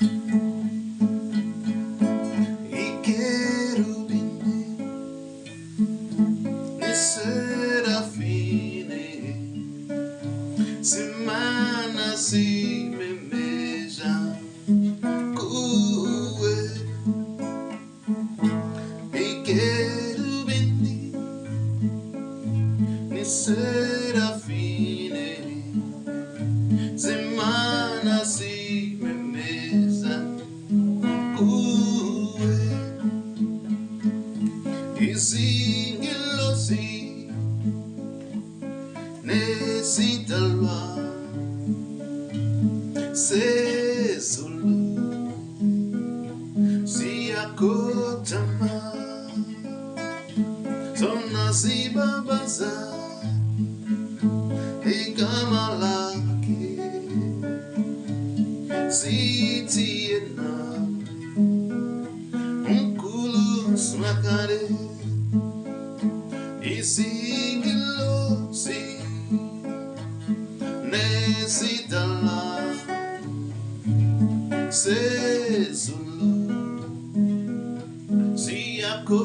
I cherubim ne serafine semana si memeja kue. I cherubim ne serafine semana si memeja kue. Isingilosi nesitalwa sezulu siyakotama sona sibabaza igama lake sitiena mkulu sunakare. Isingilosi nesitala sezulu siyako